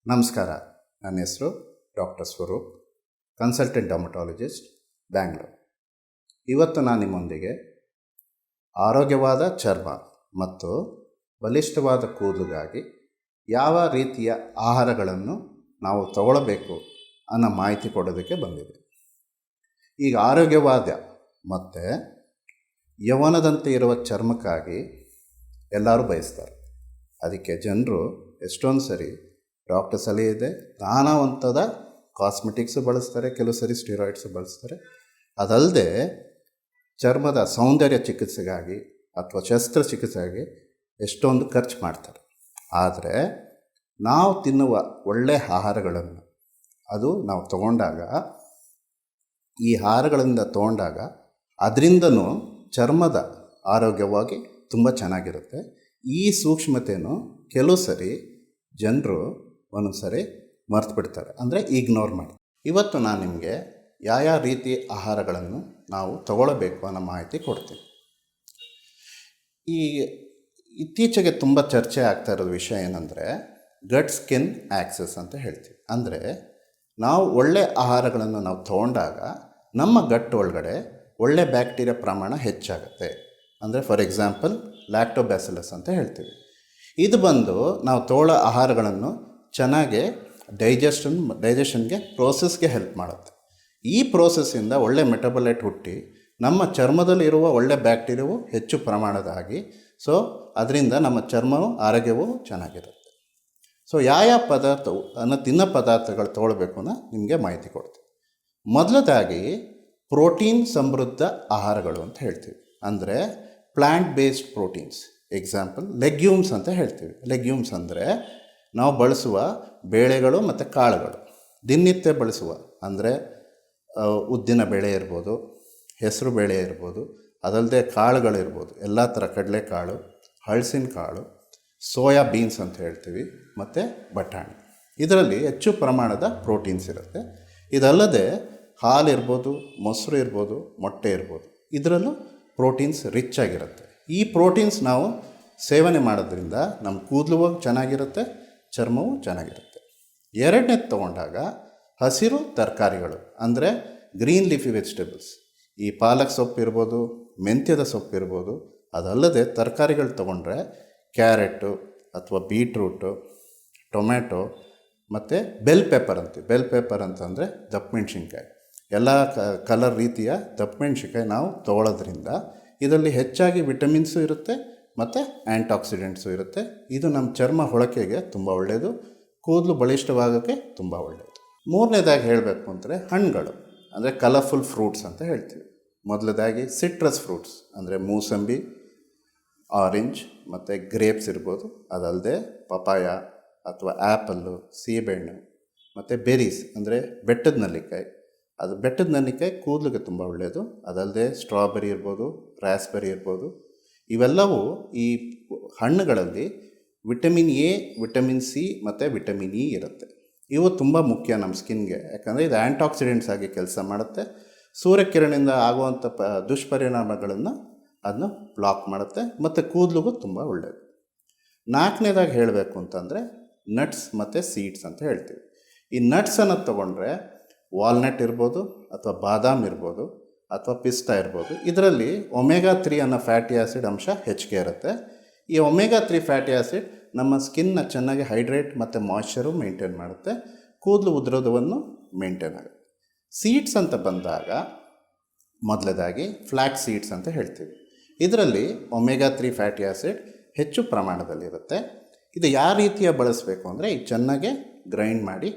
ನಮಸ್ಕಾರ. ನನ್ನ ಹೆಸರು doctor Swaroop, consultant dermatologist, Bangalore. ಇವತ್ತು ನಾನು ನಿಮ್ಮೊಂದಿಗೆ ಆರೋಗ್ಯವಾದ ಚರ್ಮ ಮತ್ತು ಬಲಿಷ್ಠವಾದ ಕೂದಲಿಗಾಗಿ ಯಾವ ರೀತಿಯ ಆಹಾರಗಳನ್ನು ನಾವು ತಗೊಳ್ಳಬೇಕು ಅನ್ನೋ ಮಾಹಿತಿ ಕೊಡೋದಕ್ಕೆ ಬಂದಿದೆ. ಈಗ ಆರೋಗ್ಯವಾದ ಮತ್ತು ಯೌವನದಂತೆ ಇರುವ ಚರ್ಮಕ್ಕಾಗಿ ಎಲ್ಲರೂ ಬಯಸ್ತಾರೆ. ಅದಕ್ಕೆ ಜನರು ಎಷ್ಟೊಂದು ಸರಿ ಡಾಕ್ಟರ್ ಸಲಹೆ ಇದೆ, ನಾನಾ ಹಂತದ ಕಾಸ್ಮೆಟಿಕ್ಸು ಬಳಸ್ತಾರೆ, ಕೆಲವು ಸರಿ ಸ್ಟಿರಾಯ್ಡ್ಸು ಬಳಸ್ತಾರೆ. ಅದಲ್ಲದೆ ಚರ್ಮದ ಸೌಂದರ್ಯ ಚಿಕಿತ್ಸೆಗಾಗಿ ಅಥವಾ ಶಸ್ತ್ರಚಿಕಿತ್ಸೆಗಾಗಿ ಎಷ್ಟೊಂದು ಖರ್ಚು ಮಾಡ್ತಾರೆ. ಆದರೆ ನಾವು ತಿನ್ನುವ ಒಳ್ಳೆಯ ಆಹಾರಗಳನ್ನು ನಾವು ತಗೊಂಡಾಗ, ಈ ಆಹಾರಗಳಿಂದ ತಗೊಂಡಾಗ ಅದರಿಂದನೂ ಚರ್ಮದ ಆರೋಗ್ಯವಾಗಿ ತುಂಬ ಚೆನ್ನಾಗಿರುತ್ತೆ. ಈ ಸೂಕ್ಷ್ಮತೆಯನ್ನು ಕೆಲವು ಸರಿ ಜನರು ಒಂದೊಂದು ಸರಿ ಮರ್ತು ಬಿಡ್ತಾರೆ, ಅಂದರೆ ಇಗ್ನೋರ್ ಮಾಡಿ. ಇವತ್ತು ನಾನು ನಿಮಗೆ ಯಾವ ರೀತಿ ಆಹಾರಗಳನ್ನು ನಾವು ತಗೊಳ್ಳಬೇಕು ಅನ್ನೋ ಮಾಹಿತಿ ಕೊಡ್ತೀನಿ. ಈ ಇತ್ತೀಚೆಗೆ ತುಂಬ ಚರ್ಚೆ ಆಗ್ತಾ ಇರೋದು ವಿಷಯ ಏನಂದರೆ ಗಟ್ ಸ್ಕಿನ್ ಆಕ್ಸೆಸ್ ಅಂತ ಹೇಳ್ತೀವಿ. ಅಂದರೆ ನಾವು ಒಳ್ಳೆಯ ಆಹಾರಗಳನ್ನು ನಾವು ತಗೊಂಡಾಗ ನಮ್ಮ ಗಟ್ ಒಳಗಡೆ ಒಳ್ಳೆ ಬ್ಯಾಕ್ಟೀರಿಯಾ ಪ್ರಮಾಣ ಹೆಚ್ಚಾಗುತ್ತೆ. ಅಂದರೆ ಫಾರ್ ಎಕ್ಸಾಂಪಲ್ ಲ್ಯಾಕ್ಟೋಬ್ಯಾಸಿಲಸ್ ಅಂತ ಹೇಳ್ತೀವಿ. ಇದು ಬಂದು ನಾವು ತಗೊಳ್ಳೋ ಆಹಾರಗಳನ್ನು ಚೆನ್ನಾಗಿ ಡೈಜೆಷನ್ಗೆ ಪ್ರೋಸೆಸ್ಗೆ ಹೆಲ್ಪ್ ಮಾಡುತ್ತೆ. ಈ ಪ್ರೋಸೆಸ್ಸಿಂದ ಒಳ್ಳೆ ಮೆಟಬಲೈಟ್ ಹುಟ್ಟಿ ನಮ್ಮ ಚರ್ಮದಲ್ಲಿರುವ ಒಳ್ಳೆ ಬ್ಯಾಕ್ಟೀರಿಯಾವು ಹೆಚ್ಚು ಪ್ರಮಾಣದಾಗಿ, ಸೊ ಅದರಿಂದ ನಮ್ಮ ಚರ್ಮವು ಆರೋಗ್ಯವು ಚೆನ್ನಾಗಿರುತ್ತೆ. ಸೊ ಯಾವ ಪದಾರ್ಥವು ತಿನ್ನೋ ಪದಾರ್ಥಗಳು ತೊಗೊಳ್ಬೇಕು ಅನ್ನೋ ನಿಮಗೆ ಮಾಹಿತಿ ಕೊಡ್ತೀವಿ. ಮೊದಲದಾಗಿ ಪ್ರೋಟೀನ್ ಸಮೃದ್ಧ ಆಹಾರಗಳು ಅಂತ ಹೇಳ್ತೀವಿ. ಅಂದರೆ plant based proteins. Example legumes ಅಂತ ಹೇಳ್ತೀವಿ. ಲೆಗ್ಯೂಮ್ಸ್ ಅಂದರೆ ನಾವು ಬಳಸುವ ಬೇಳೆಗಳು ಮತ್ತು ಕಾಳುಗಳು, ದಿನನಿತ್ಯ ಬಳಸುವ, ಅಂದರೆ ಉದ್ದಿನ ಬೇಳೆ ಇರ್ಬೋದು, ಹೆಸರು ಬೇಳೆ ಇರ್ಬೋದು, ಅದಲ್ಲದೆ ಕಾಳುಗಳಿರ್ಬೋದು, ಎಲ್ಲ ಥರ ಕಡಲೆಕಾಳು, ಹಲಸಿನ ಕಾಳು, ಸೋಯಾ ಬೀನ್ಸ್ ಅಂತ ಹೇಳ್ತೀವಿ, ಮತ್ತು ಬಟಾಣಿ. ಇದರಲ್ಲಿ ಹೆಚ್ಚು ಪ್ರಮಾಣದ ಪ್ರೋಟೀನ್ಸ್ ಇರುತ್ತೆ. ಇದಲ್ಲದೆ ಹಾಲಿರ್ಬೋದು, ಮೊಸರು ಇರ್ಬೋದು, ಮೊಟ್ಟೆ ಇರ್ಬೋದು, ಇದರಲ್ಲೂ ಪ್ರೋಟೀನ್ಸ್ ರಿಚ್ ಆಗಿರುತ್ತೆ. ಈ ಪ್ರೋಟೀನ್ಸ್ ನಾವು ಸೇವನೆ ಮಾಡೋದ್ರಿಂದ ನಮ್ಮ ಕೂದಲು ಚೆನ್ನಾಗಿರುತ್ತೆ, ಚರ್ಮವು ಚೆನ್ನಾಗಿರುತ್ತೆ. ಎರಡನೇದು ತೊಗೊಂಡಾಗ ಹಸಿರು ತರಕಾರಿಗಳು, ಅಂದರೆ ಗ್ರೀನ್ ಲೀಫಿ ವೆಜಿಟೇಬಲ್ಸ್. ಈ ಪಾಲಕ್ ಸೊಪ್ಪು ಇರ್ಬೋದು, ಮೆಂತ್ಯದ ಸೊಪ್ಪು ಇರ್ಬೋದು. ಅದಲ್ಲದೆ ತರಕಾರಿಗಳು ತೊಗೊಂಡ್ರೆ ಕ್ಯಾರೆಟು ಅಥವಾ ಬೀಟ್ರೂಟು, ಟೊಮ್ಯಾಟೊ ಮತ್ತು ಬೆಲ್ ಪೆಪ್ಪರ್ ಅಂತೀವಿ. ಬೆಲ್ ಪೆಪ್ಪರ್ ಅಂತಂದರೆ ದಪ್ಪಮೆಣ್ಸಿನ್ಕಾಯಿ. ಎಲ್ಲ ಕಲರ್ ರೀತಿಯ ದಪ್ಪಮೆಣ್ಸಿನ್ಕಾಯಿ ನಾವು ತೊಗೊಳೋದ್ರಿಂದ ಇದರಲ್ಲಿ ಹೆಚ್ಚಾಗಿ ವಿಟಮಿನ್ಸು ಇರುತ್ತೆ ಮತ್ತು ಆ್ಯಂಟಾಕ್ಸಿಡೆಂಟ್ಸು ಇರುತ್ತೆ. ಇದು ನಮ್ಮ ಚರ್ಮ ಹೊಳಕೆಗೆ ತುಂಬ ಒಳ್ಳೆಯದು, ಕೂದಲು ಬಲಿಷ್ಠವಾಗೋಕ್ಕೆ ತುಂಬ ಒಳ್ಳೆಯದು. ಮೂರನೇದಾಗಿ ಹೇಳಬೇಕು ಅಂದರೆ ಹಣ್ಣುಗಳು, ಅಂದರೆ ಕಲರ್ಫುಲ್ ಫ್ರೂಟ್ಸ್ ಅಂತ ಹೇಳ್ತೀವಿ. ಮೊದಲದಾಗಿ ಸಿಟ್ರಸ್ ಫ್ರೂಟ್ಸ್, ಅಂದರೆ ಮೂಸಂಬಿ, ಆರೆಂಜ್ ಮತ್ತು ಗ್ರೇಪ್ಸ್ ಇರ್ಬೋದು. ಅದಲ್ಲದೆ ಪಪಾಯ ಅಥವಾ ಆ್ಯಪಲ್ಲು, ಸೀಬೆಹಣ್ಣು ಮತ್ತು ಬೆರೀಸ್, ಅಂದರೆ ಬೆಟ್ಟದ ನೆಲ್ಲಿಕಾಯಿ. ಅದು ಬೆಟ್ಟದ ನೆಲ್ಲಿಕಾಯಿ ಕೂದಲಿಗೆ ತುಂಬ ಒಳ್ಳೆಯದು. ಅದಲ್ಲದೆ ಸ್ಟ್ರಾಬೆರಿ ಇರ್ಬೋದು, ರಾಸ್ಬೆರಿ ಇರ್ಬೋದು. ಇವೆಲ್ಲವೂ ಈ ಹಣ್ಣುಗಳಲ್ಲಿ ವಿಟಮಿನ್ ಎ, ವಿಟಮಿನ್ ಸಿ ಮತ್ತು ವಿಟಮಿನ್ ಇ ಇರುತ್ತೆ. ಇವು ತುಂಬ ಮುಖ್ಯ ನಮ್ಮ ಸ್ಕಿನ್ಗೆ, ಯಾಕಂದರೆ ಇದು ಆ್ಯಂಟಾಕ್ಸಿಡೆಂಟ್ಸ್ ಆಗಿ ಕೆಲಸ ಮಾಡುತ್ತೆ. ಸೂರ್ಯಕಿರಣದಿಂದ ಆಗುವಂಥ ದುಷ್ಪರಿಣಾಮಗಳನ್ನು ಅದನ್ನು ಬ್ಲಾಕ್ ಮಾಡುತ್ತೆ ಮತ್ತು ಕೂದಲಿಗೂ ತುಂಬ ಒಳ್ಳೆಯದು. ನಾಲ್ಕನೇದಾಗಿ ಹೇಳಬೇಕು ಅಂತಂದರೆ ನಟ್ಸ್ ಮತ್ತು ಸೀಡ್ಸ್ ಅಂತ ಹೇಳ್ತೀವಿ. ಈ ನಟ್ಸನ್ನು ತೊಗೊಂಡ್ರೆ ವಾಲ್ನಟ್ ಇರ್ಬೋದು, ಅಥವಾ ಬಾದಾಮ್ ಇರ್ಬೋದು, ಅಥವಾ ಪಿಸ್ತಾ ಇರ್ಬೋದು. ಇದರಲ್ಲಿ ಒಮೆಗಾ 3 ಅನ್ನೋ ಫ್ಯಾಟಿ ಆ್ಯಸಿಡ್ ಅಂಶ ಹೆಚ್ಚಿಗೆ ಇರುತ್ತೆ. ಈ ಒಮೆಗಾ 3 ಫ್ಯಾಟಿ ಆ್ಯಸಿಡ್ ನಮ್ಮ ಸ್ಕಿನ್ನ ಚೆನ್ನಾಗಿ ಹೈಡ್ರೇಟ್ ಮತ್ತು ಮಾಯ್ಶ್ಚರು ಮೇಂಟೈನ್ ಮಾಡುತ್ತೆ, ಕೂದಲು ಉದುರೋದವನ್ನು ಮೇಂಟೈನ್ ಆಗುತ್ತೆ. ಸೀಡ್ಸ್ ಅಂತ ಬಂದಾಗ ಮೊದಲದಾಗಿ ಫ್ಲ್ಯಾಕ್ಸ್ ಸೀಡ್ಸ್ ಅಂತ ಹೇಳ್ತೀವಿ. ಇದರಲ್ಲಿ ಒಮೆಗಾ 3 ಫ್ಯಾಟಿ ಆ್ಯಸಿಡ್ ಹೆಚ್ಚು ಪ್ರಮಾಣದಲ್ಲಿರುತ್ತೆ. ಇದು ಯಾವ ರೀತಿಯ ಬಳಸಬೇಕು ಅಂದರೆ ಈಗ ಚೆನ್ನಾಗೆ ಗ್ರೈಂಡ್ ಮಾಡಿ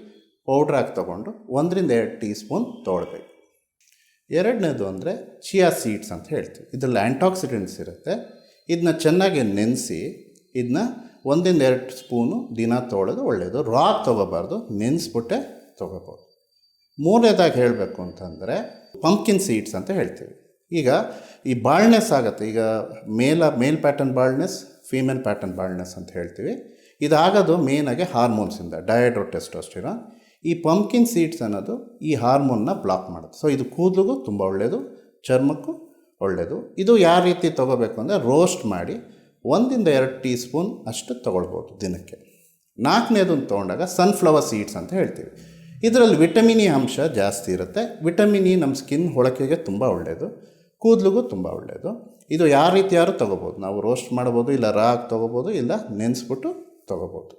ಪೌಡ್ರಾಗಿ ತೊಗೊಂಡು 1-2 ಟೀ ಸ್ಪೂನ್ ತೊಗೊಳ್ಬೇಕು. ಎರಡನೇದು ಅಂದರೆ ಚಿಯಾ ಸೀಡ್ಸ್ ಅಂತ ಹೇಳ್ತೀವಿ. ಇದರಲ್ಲಿ ಆ್ಯಂಟಾಕ್ಸಿಡೆಂಟ್ಸ್ ಇರುತ್ತೆ. ಇದನ್ನ ಚೆನ್ನಾಗಿ ನೆನೆಸಿ ಇದನ್ನ 1-2 ಸ್ಪೂನು ದಿನ ತೊಗೊಳ್ಳೋದು ಒಳ್ಳೆಯದು. ರಾ ತೊಗೋಬಾರ್ದು, ನೆನೆಸ್ಬಿಟ್ಟೆ ತೊಗೋಬೋದು. ಮೂರನೇದಾಗಿ ಹೇಳಬೇಕು ಅಂತಂದರೆ ಪಂಪ್ಕಿನ್ ಸೀಡ್ಸ್ ಅಂತ ಹೇಳ್ತೀವಿ. ಈಗ ಈ ಬಾಳ್ನೆಸ್ ಆಗುತ್ತೆ. ಈಗ ಮೇಲ್ ಪ್ಯಾಟರ್ನ್ ಬಾಳ್ನೆಸ್, ಫೀಮೇಲ್ ಪ್ಯಾಟರ್ನ್ ಬಾಳ್ನೆಸ್ ಅಂತ ಹೇಳ್ತೀವಿ. ಇದಾಗೋದು ಮೇನಾಗಿ ಹಾರ್ಮೋನ್ಸಿಂದ, ಡಯಡ್ರೋಟೆಸ್ಟೋಸ್ಟಿರಾನ್. ಈ ಪಂಪ್ಕಿನ್ ಸೀಡ್ಸ್ ಅನ್ನೋದು ಈ ಹಾರ್ಮೋನ್ನ ಬ್ಲಾಕ್ ಮಾಡುತ್ತೆ. ಸೊ ಇದು ಕೂದಲಿಗೂ ತುಂಬ ಒಳ್ಳೆಯದು, ಚರ್ಮಕ್ಕೂ ಒಳ್ಳೆಯದು. ಇದು ಯಾವ ರೀತಿ ತೊಗೋಬೇಕು ಅಂದರೆ ರೋಸ್ಟ್ ಮಾಡಿ 1-2 ಟೀ ಸ್ಪೂನ್ ಅಷ್ಟು ತೊಗೊಳ್ಬೋದು ದಿನಕ್ಕೆ. 4ನೇದನ್ನು ತೊಗೊಂಡಾಗ ಸನ್ಫ್ಲವರ್ ಸೀಡ್ಸ್ ಅಂತ ಹೇಳ್ತೀವಿ. ಇದರಲ್ಲಿ ವಿಟಮಿನ್ ಇ ಅಂಶ ಜಾಸ್ತಿ ಇರುತ್ತೆ. ವಿಟಮಿನ್ ಇ ನಮ್ಮ ಸ್ಕಿನ್ ಹೊಳಕೆಗೆ ತುಂಬ ಒಳ್ಳೆಯದು, ಕೂದಲಿಗೂ ತುಂಬ ಒಳ್ಳೆಯದು. ಇದು ಯಾವ ರೀತಿಯಾರು ತೊಗೋಬೋದು, ನಾವು ರೋಸ್ಟ್ ಮಾಡ್ಬೋದು, ಇಲ್ಲ ರಾಗಿ ತೊಗೋಬೋದು, ಇಲ್ಲ ನೆನೆಸ್ಬಿಟ್ಟು ತೊಗೋಬೋದು.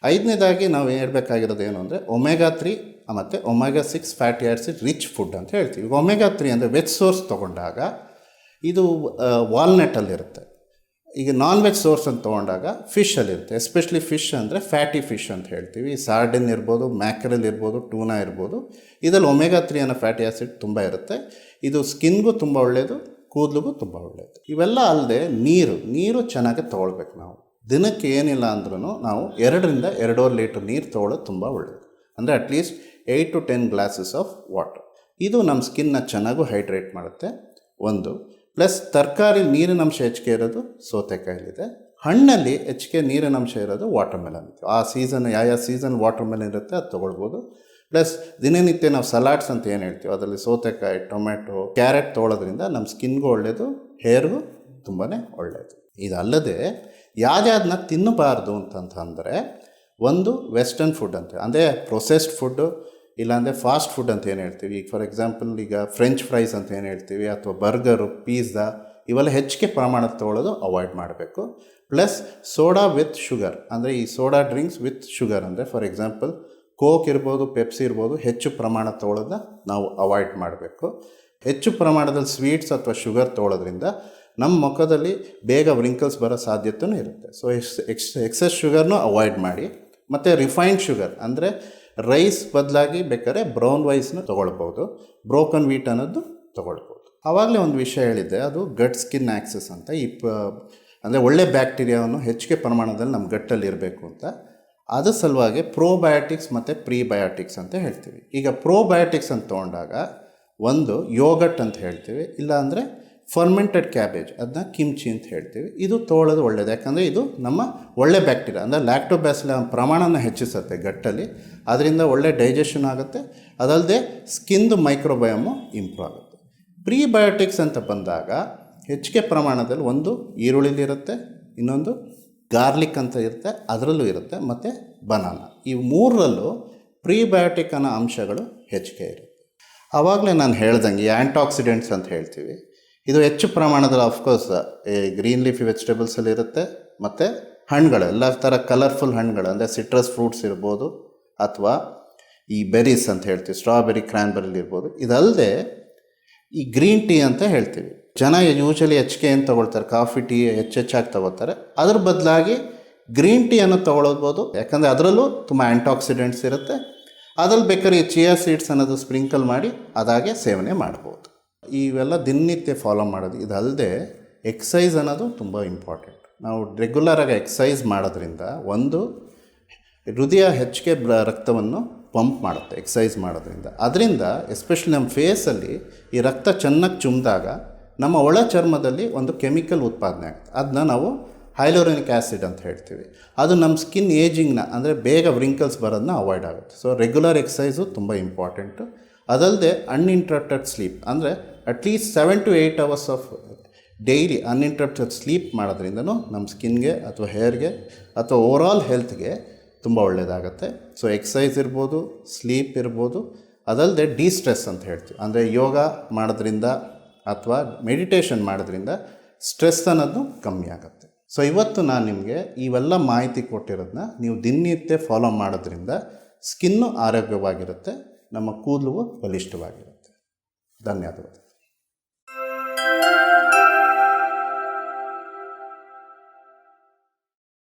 5ನೇದಾಗಿ ನಾವು ಹೇಳ್ಬೇಕಾಗಿರೋದು ಏನು ಅಂದರೆ ಒಮೆಗಾ 3 ಮತ್ತು omega 6 fatty acid rich food ಅಂತ ಹೇಳ್ತೀವಿ. ಒಮೆಗಾ 3 ಅಂದರೆ ವೆಜ್ ಸೋರ್ಸ್ ತೊಗೊಂಡಾಗ ಇದು ವಾಲ್ನಟ್ಟಲ್ಲಿರುತ್ತೆ. ಈಗ ನಾನ್ ವೆಜ್ ಸೋರ್ಸ್ ಅಂತ ತೊಗೊಂಡಾಗ ಫಿಶಲ್ಲಿರುತ್ತೆ. ಎಸ್ಪೆಷಲಿ ಫಿಶ್ ಅಂದರೆ ಫ್ಯಾಟಿ ಫಿಶ್ ಅಂತ ಹೇಳ್ತೀವಿ. ಸಾರ್ಡಿನ್ ಇರ್ಬೋದು, ಮ್ಯಾಕ್ರೆಲ್ ಇರ್ಬೋದು, ಟೂನಾ ಇರ್ಬೋದು. ಇದರಲ್ಲಿ ಒಮೆಗಾ 3 ಅನ್ನೋ ಫ್ಯಾಟಿ ಆ್ಯಸಿಡ್ ತುಂಬ ಇರುತ್ತೆ. ಇದು ಸ್ಕಿನ್ಗೂ ತುಂಬ ಒಳ್ಳೆಯದು, ಕೂದಲಿಗೂ ತುಂಬ ಒಳ್ಳೆಯದು. ಇವೆಲ್ಲ ಅಲ್ಲದೆ ನೀರು ಚೆನ್ನಾಗಿ ತೊಗೊಳ್ಬೇಕು. ನಾವು ದಿನಕ್ಕೆ ಏನಿಲ್ಲ ಅಂದ್ರೂ ನಾವು 2ರಿಂದ 2.5 ಲೀಟ್ರ್ ನೀರು ತೊಗೊಳ್ಳೋದು ತುಂಬ ಒಳ್ಳೆಯದು. ಅಂದರೆ at least 8 to 10 glasses of water. ಇದು ನಮ್ಮ ಸ್ಕಿನ್ನ ಚೆನ್ನಾಗೂ ಹೈಡ್ರೇಟ್ ಮಾಡುತ್ತೆ. ಒಂದು ಪ್ಲಸ್ ತರಕಾರಿ ನೀರಿನಂಶ ಹೆಚ್ಚಿಗೆ ಇರೋದು ಸೌತೆಕಾಯಿಲಿದೆ. ಹಣ್ಣಲ್ಲಿ ಹೆಚ್ಚಿಗೆ ನೀರಿನಂಶ ಇರೋದು ವಾಟರ್ ಮೆಲನ್. ಆ ಸೀಸನ್ ಯಾವ ಸೀಸನ್ ವಾಟರ್ ಮೆಲನ್ ಇರುತ್ತೆ ಅದು ತೊಗೊಳ್ಬೋದು. ಪ್ಲಸ್ ದಿನನಿತ್ಯ ನಾವು ಸಲಾಡ್ಸ್ ಅಂತ ಏನು ಹೇಳ್ತೀವಿ, ಅದರಲ್ಲಿ ಸೌತೆಕಾಯಿ, ಟೊಮೆಟೊ, ಕ್ಯಾರೆಟ್ ತೊಗೊಳೋದ್ರಿಂದ ನಮ್ಮ ಸ್ಕಿನ್ಗೂ ಒಳ್ಳೆಯದು, ಹೇರ್ಗೂ ತುಂಬಾ ಒಳ್ಳೆಯದು. ಇದಲ್ಲದೆ ಯಾವ್ಯಾದನ್ನ ತಿನ್ನಬಾರ್ದು ಅಂತಂದರೆ, ಒಂದು ವೆಸ್ಟರ್ನ್ ಫುಡ್ ಅಂತ ಅಂದರೆ ಪ್ರೊಸೆಸ್ಡ್ ಫುಡ್ಡು, ಇಲ್ಲಾಂದರೆ ಫಾಸ್ಟ್ ಫುಡ್ ಅಂತ ಏನು ಹೇಳ್ತೀವಿ. ಈಗ ಫಾರ್ ಎಕ್ಸಾಂಪಲ್ ಈಗ ಫ್ರೆಂಚ್ ಫ್ರೈಸ್ ಅಂತ ಏನು ಹೇಳ್ತೀವಿ, ಅಥವಾ ಬರ್ಗರು, ಪಿಜ್ಜಾ, ಇವೆಲ್ಲ ಹೆಚ್ಚಿಗೆ ಪ್ರಮಾಣದ ತೊಗೊಳ್ಳೋದು ಅವಾಯ್ಡ್ ಮಾಡಬೇಕು. ಪ್ಲಸ್ ಸೋಡಾ ವಿತ್ ಶುಗರ್ ಅಂದರೆ ಈ ಸೋಡಾ ಡ್ರಿಂಕ್ಸ್ ವಿತ್ ಶುಗರ್ ಅಂದರೆ ಫಾರ್ ಎಕ್ಸಾಂಪಲ್ ಕೋಕ್ ಇರ್ಬೋದು, ಪೆಪ್ಸಿ ಇರ್ಬೋದು, ಹೆಚ್ಚು ಪ್ರಮಾಣ ತೊಗೊಳ್ಳೋದನ್ನ ನಾವು ಅವಾಯ್ಡ್ ಮಾಡಬೇಕು. ಹೆಚ್ಚು ಪ್ರಮಾಣದಲ್ಲಿ ಸ್ವೀಟ್ಸ್ ಅಥವಾ ಶುಗರ್ ತೊಗೊಳ್ಳೋದ್ರಿಂದ ನಮ್ಮ ಮುಖದಲ್ಲಿ ಬೇಗ ವ್ರಿಂಕಲ್ಸ್ ಬರೋ ಸಾಧ್ಯತೆಯೂ ಇರುತ್ತೆ. ಸೊ ಎಕ್ಸೆಸ್ ಶುಗರ್ನೂ ಅವಾಯ್ಡ್ ಮಾಡಿ. ಮತ್ತು ರಿಫೈನ್ಡ್ ಶುಗರ್ ಅಂದರೆ ರೈಸ್ ಬದಲಾಗಿ ಬೇಕಾದ್ರೆ ಬ್ರೌನ್ ರೈಸ್ನ ತೊಗೊಳ್ಬೋದು, ಬ್ರೋಕನ್ ವೀಟ್ ಅನ್ನೋದು ತೊಗೊಳ್ಬೋದು. ಆವಾಗಲೇ ಒಂದು ವಿಷಯ ಹೇಳಿದ್ದೆ, ಅದು ಗಟ್ ಸ್ಕಿನ್ ಆಕ್ಸೆಸ್ ಅಂತ. ಅಂದರೆ ಒಳ್ಳೆ ಬ್ಯಾಕ್ಟೀರಿಯಾವನ್ನು ಹೆಚ್ಚಿಗೆ ಪ್ರಮಾಣದಲ್ಲಿ ನಮ್ಮ ಗಟ್ಟಲ್ಲಿ ಇರಬೇಕು ಅಂತ. ಅದ್ರ ಸಲುವಾಗಿ ಪ್ರೋಬಯೋಟಿಕ್ಸ್ ಮತ್ತು ಪ್ರೀಬಯೋಟಿಕ್ಸ್ ಅಂತ ಹೇಳ್ತೀವಿ. ಈಗ ಪ್ರೋಬಯೋಟಿಕ್ಸ್ ಅಂತ ತೊಗೊಂಡಾಗ ಒಂದು ಯೋಗಟ್ ಅಂತ ಹೇಳ್ತೀವಿ, ಇಲ್ಲಾಂದರೆ ಫರ್ಮೆಂಟೆಡ್ ಕ್ಯಾಬೇಜ್, ಅದನ್ನ ಕಿಮ್ಚಿ ಅಂತ ಹೇಳ್ತೀವಿ. ಇದು ತೊಗೊಳ್ಳೋದು ಒಳ್ಳೆಯದು, ಯಾಕಂದರೆ ಇದು ನಮ್ಮ ಒಳ್ಳೆ ಬ್ಯಾಕ್ಟೀರಿಯಾ ಅಂದರೆ ಲ್ಯಾಕ್ಟೋಬ್ಯಾಸಿಲ ಪ್ರಮಾಣನ ಹೆಚ್ಚಿಸುತ್ತೆ ಗಟ್ಟಲ್ಲಿ. ಅದರಿಂದ ಒಳ್ಳೆ ಡೈಜೆಷನ್ ಆಗುತ್ತೆ. ಅದಲ್ಲದೆ ಸ್ಕಿನ್ದು ಮೈಕ್ರೋಬಯಮು ಇಂಪ್ರೂವ್ ಆಗುತ್ತೆ. ಪ್ರೀಬಯೋಟಿಕ್ಸ್ ಅಂತ ಬಂದಾಗ ಹೆಚ್ಚಿಗೆ ಪ್ರಮಾಣದಲ್ಲಿ ಒಂದು ಈರುಳ್ಳಿಲಿರುತ್ತೆ, ಇನ್ನೊಂದು ಗಾರ್ಲಿಕ್ ಅಂತ ಇರುತ್ತೆ, ಅದರಲ್ಲೂ ಇರುತ್ತೆ, ಮತ್ತು ಬನಾನಾ. ಈ 3ರಲ್ಲೂ ಪ್ರೀಬಯೋಟಿಕ್ ಅನ್ನೋ ಅಂಶಗಳು ಹೆಚ್ಚಿಗೆ ಇರುತ್ತೆ. ಆವಾಗಲೇ ನಾನು ಹೇಳ್ದಂಗೆ ಈ ಆ್ಯಂಟಾಕ್ಸಿಡೆಂಟ್ಸ್ ಅಂತ ಹೇಳ್ತೀವಿ. ಇದು ಹೆಚ್ಚು ಪ್ರಮಾಣದಲ್ಲಿ ಆಫ್ಕೋರ್ಸ್ ಗ್ರೀನ್ ಲೀಫಿ ವೆಜಿಟೇಬಲ್ಸಲ್ಲಿ ಇರುತ್ತೆ. ಮತ್ತು ಹಣ್ಣುಗಳು, ಎಲ್ಲ ಥರ ಕಲರ್ಫುಲ್ ಹಣ್ಣುಗಳು ಅಂದರೆ ಸಿಟ್ರಸ್ ಫ್ರೂಟ್ಸ್ ಇರ್ಬೋದು, ಅಥವಾ ಈ ಬೆರೀಸ್ ಅಂತ ಹೇಳ್ತೀವಿ, ಸ್ಟ್ರಾಬೆರಿ, ಕ್ರ್ಯಾನ್ಬೆರಿ ಇರ್ಬೋದು. ಇದಲ್ಲದೆ ಈ ಗ್ರೀನ್ ಟೀ ಅಂತ ಹೇಳ್ತೀವಿ. ಜನ ಯೂಶಲಿ ಹೆಚ್ಚಿಗೆ ಏನು ತೊಗೊಳ್ತಾರೆ, ಕಾಫಿ ಟೀ ಹೆಚ್ಚಾಗಿ ತೊಗೋತಾರೆ. ಅದ್ರ ಬದಲಾಗಿ ಗ್ರೀನ್ ಟೀ ಅನ್ನೋದು ತೊಗೊಳ್ಬೋದು, ಯಾಕಂದರೆ ಅದರಲ್ಲೂ ತುಂಬ ಆ್ಯಂಟಾಕ್ಸಿಡೆಂಟ್ಸ್ ಇರುತ್ತೆ. ಅದ್ರಲ್ಲಿ ಬೇಕಾದ್ರೆ ಚಿಯಾ ಸೀಡ್ಸ್ ಅನ್ನೋದು ಸ್ಪ್ರಿಂಕಲ್ ಮಾಡಿ ಅದಾಗೆ ಸೇವನೆ ಮಾಡ್ಬೋದು. ಇವೆಲ್ಲ ದಿನನಿತ್ಯ ಫಾಲೋ ಮಾಡೋದು. ಇದಲ್ಲದೆ ಎಕ್ಸಸೈಸ್ ಅನ್ನೋದು ತುಂಬ ಇಂಪಾರ್ಟೆಂಟ್. ನಾವು ರೆಗ್ಯುಲರಾಗಿ ಎಕ್ಸಸೈಸ್ ಮಾಡೋದ್ರಿಂದ ಒಂದು ಹೃದಯ ಹೆಚ್ಚಿಗೆ ರಕ್ತವನ್ನು ಪಂಪ್ ಮಾಡುತ್ತೆ ಎಕ್ಸಸೈಸ್ ಮಾಡೋದ್ರಿಂದ. ಅದರಿಂದ ಎಸ್ಪೆಷಲಿ ನಮ್ಮ ಫೇಸಲ್ಲಿ ಈ ರಕ್ತ ಚೆನ್ನಾಗಿ ಚುಮ್ಮಿದಾಗ ನಮ್ಮ ಒಳ ಚರ್ಮದಲ್ಲಿ ಒಂದು ಕೆಮಿಕಲ್ ಉತ್ಪಾದನೆ ಆಗುತ್ತೆ. ಅದನ್ನ ನಾವು ಹೈಲೋರಿನಿಕ್ ಆ್ಯಸಿಡ್ ಅಂತ ಹೇಳ್ತೀವಿ. ಅದು ನಮ್ಮ ಸ್ಕಿನ್ ಏಜಿಂಗ್ನ ಅಂದರೆ ಬೇಗ ವ್ರಿಂಕಲ್ಸ್ ಬರೋದನ್ನ ಅವಾಯ್ಡ್ ಆಗುತ್ತೆ. ಸೊ ರೆಗ್ಯುಲರ್ ಎಕ್ಸಸೈಸು ತುಂಬ ಇಂಪಾರ್ಟೆಂಟು. ಅದಲ್ಲದೆ ಅನ್ಇಂಟ್ರಪ್ಟೆಡ್ ಸ್ಲೀಪ್ ಅಂದರೆ at least 7 to 8 hours of daily uninterrupted sleep ಮಾಡೋದ್ರಿಂದನೂ ನಮ್ಮ ಸ್ಕಿನ್ಗೆ ಅಥವಾ ಹೇರ್ಗೆ ಅಥವಾ ಓವರಾಲ್ ಹೆಲ್ತ್ಗೆ ತುಂಬ ಒಳ್ಳೆಯದಾಗತ್ತೆ. ಸೊ ಎಕ್ಸಸೈಸ್ ಇರ್ಬೋದು, ಸ್ಲೀಪ್ ಇರ್ಬೋದು. ಅದಲ್ಲದೆ ಡಿಸ್ಟ್ರೆಸ್ ಅಂತ ಹೇಳ್ತೀವಿ, ಅಂದರೆ ಯೋಗ ಮಾಡೋದ್ರಿಂದ ಅಥವಾ ಮೆಡಿಟೇಷನ್ ಮಾಡೋದ್ರಿಂದ ಸ್ಟ್ರೆಸ್ ಅನ್ನೋದು ಕಮ್ಮಿ ಆಗುತ್ತೆ. ಸೊ ಇವತ್ತು ನಾನು ನಿಮಗೆ ಇವೆಲ್ಲ ಮಾಹಿತಿ ಕೊಟ್ಟಿರೋದನ್ನ ನೀವು ದಿನನಿತ್ಯ ಫಾಲೋ ಮಾಡೋದ್ರಿಂದ ಸ್ಕಿನ್ನು ಆರೋಗ್ಯವಾಗಿರುತ್ತೆ, ನಮ್ಮ ಕೂದಲು ಬಲಿಷ್ಠವಾಗಿರುತ್ತೆ. ಧನ್ಯವಾದಗಳು.